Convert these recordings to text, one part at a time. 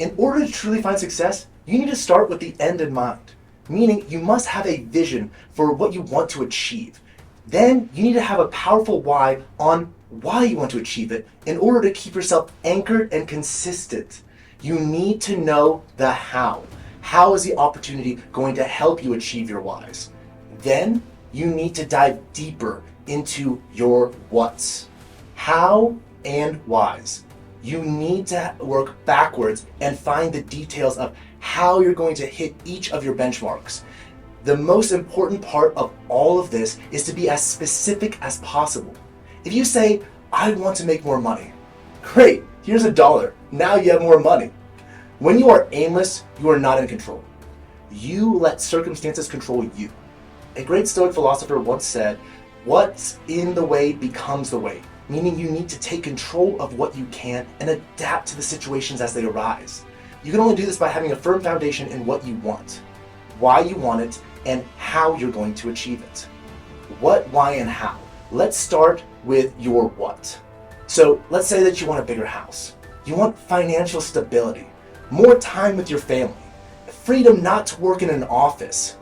In order to truly find success, you need to start with the end in mind, meaning you must have a vision for what you want to achieve. Then you need to have a powerful why on why you want to achieve it in order to keep yourself anchored and consistent. You need to know the how. How is the opportunity going to help you achieve your whys? Then you need to dive deeper into your whats. How and whys. You need to work backwards and find the details of how you're going to hit each of your benchmarks. The most important part of all of this is to be as specific as possible. If you say, I want to make more money, great, here's $1. Now you have more money. When you are aimless, you are not in control. You let circumstances control you. A great Stoic philosopher once said, what's in the way becomes the way, meaning you need to take control of what you can and adapt to the situations as they arise. You can only do this by having a firm foundation in what you want, why you want it, and how you're going to achieve it. What, why, and how. Let's start with your what. So let's say that you want a bigger house. You want financial stability, more time with your family, freedom not to work in an office.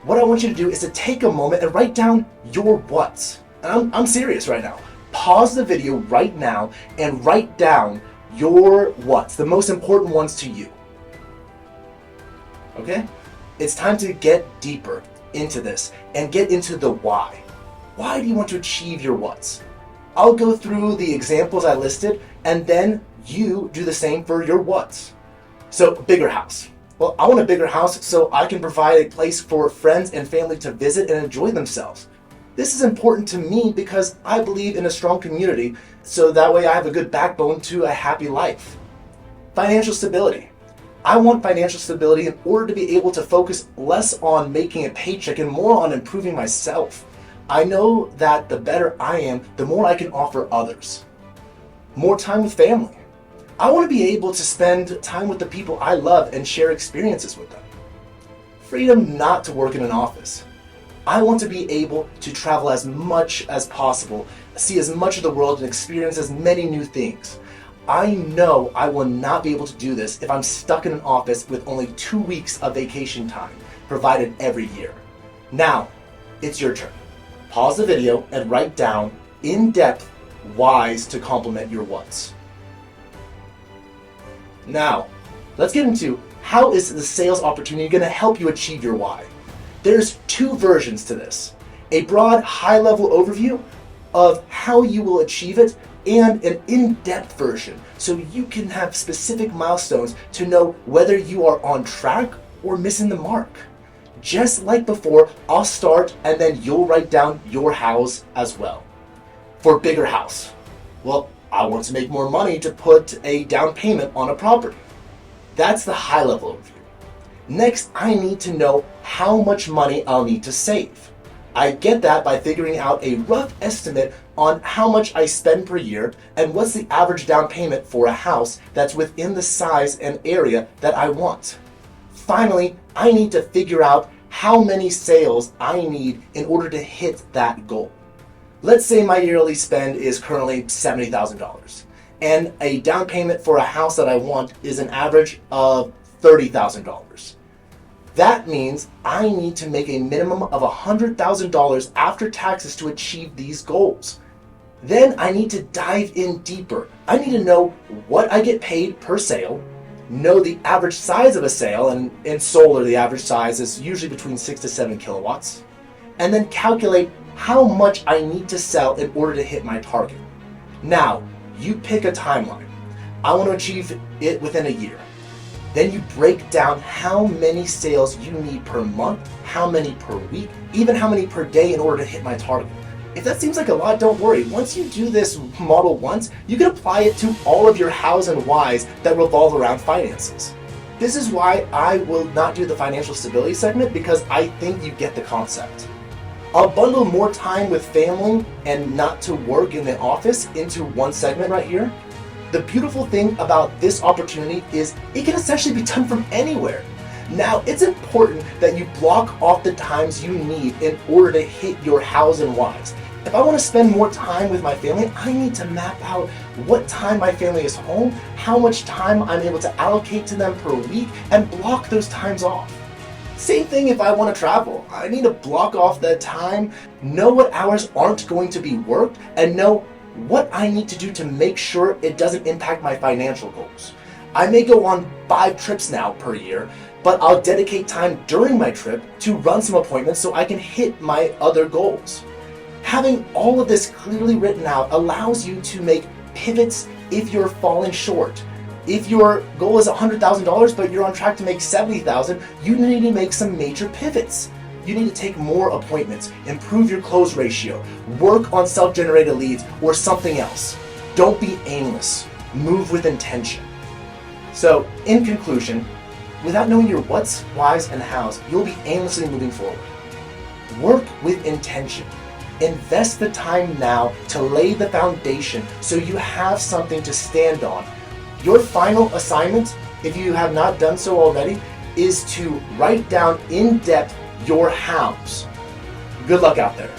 What I want you to do is to take a moment and write down your whats. And I'm serious right now. Pause the video right now and write down your whats, the most important ones to you. Okay? It's time to get deeper into this and get into the why. Why do you want to achieve your whats? I'll go through the examples I listed and then you do the same for your whats. So, bigger house. Well, I want a bigger house so I can provide a place for friends and family to visit and enjoy themselves. This is important to me because I believe in a strong community, so that way I have a good backbone to a happy life. Financial stability. I want financial stability in order to be able to focus less on making a paycheck and more on improving myself. I know that the better I am, the more I can offer others. More time with family. I want to be able to spend time with the people I love and share experiences with them. Freedom not to work in an office. I want to be able to travel as much as possible, see as much of the world and experience as many new things. I know I will not be able to do this if I'm stuck in an office with only 2 weeks of vacation time provided every year. Now, it's your turn. Pause the video and write down in-depth whys to complement your whats. Now, let's get into how is the sales opportunity going to help you achieve your why. There's 2 versions to this. A broad, high-level overview of how you will achieve it and an in-depth version so you can have specific milestones to know whether you are on track or missing the mark. Just like before, I'll start and then you'll write down your hows as well. For bigger house, well, I want to make more money to put a down payment on a property. That's the high-level overview. Next, I need to know how much money I'll need to save. I get that by figuring out a rough estimate on how much I spend per year and what's the average down payment for a house that's within the size and area that I want. Finally, I need to figure out how many sales I need in order to hit that goal. Let's say my yearly spend is currently $70,000 and a down payment for a house that I want is an average of $30,000. That means I need to make a minimum of $100,000 after taxes to achieve these goals. Then I need to dive in deeper. I need to know what I get paid per sale, know the average size of a sale, and in solar the average size is usually between 6 to 7 kilowatts, and then calculate how much I need to sell in order to hit my target. Now, you pick a timeline. I want to achieve it within a year. Then you break down how many sales you need per month, how many per week, even how many per day in order to hit my target. If that seems like a lot, don't worry. Once you do this model once, you can apply it to all of your hows and whys that revolve around finances. This is why I will not do the financial stability segment because I think you get the concept. I'll bundle more time with family and not to work in the office into one segment right here. The beautiful thing about this opportunity is it can essentially be done from anywhere. Now, it's important that you block off the times you need in order to hit your hows and whys. If I want to spend more time with my family, I need to map out what time my family is home, how much time I'm able to allocate to them per week, and block those times off. Same thing if I want to travel. I need to block off that time, know what hours aren't going to be worked, and know what I need to do to make sure it doesn't impact my financial goals. I may go on 5 trips now per year, but I'll dedicate time during my trip to run some appointments so I can hit my other goals. Having all of this clearly written out allows you to make pivots if you're falling short. If your goal is $100,000 but you're on track to make $70,000, you need to make some major pivots. You need to take more appointments, improve your close ratio, work on self-generated leads, or something else. Don't be aimless. Move with intention. So, in conclusion, without knowing your what's, why's, and how's, you'll be aimlessly moving forward. Work with intention. Invest the time now to lay the foundation so you have something to stand on. Your final assignment, if you have not done so already, is to write down in depth your hows. Good luck out there.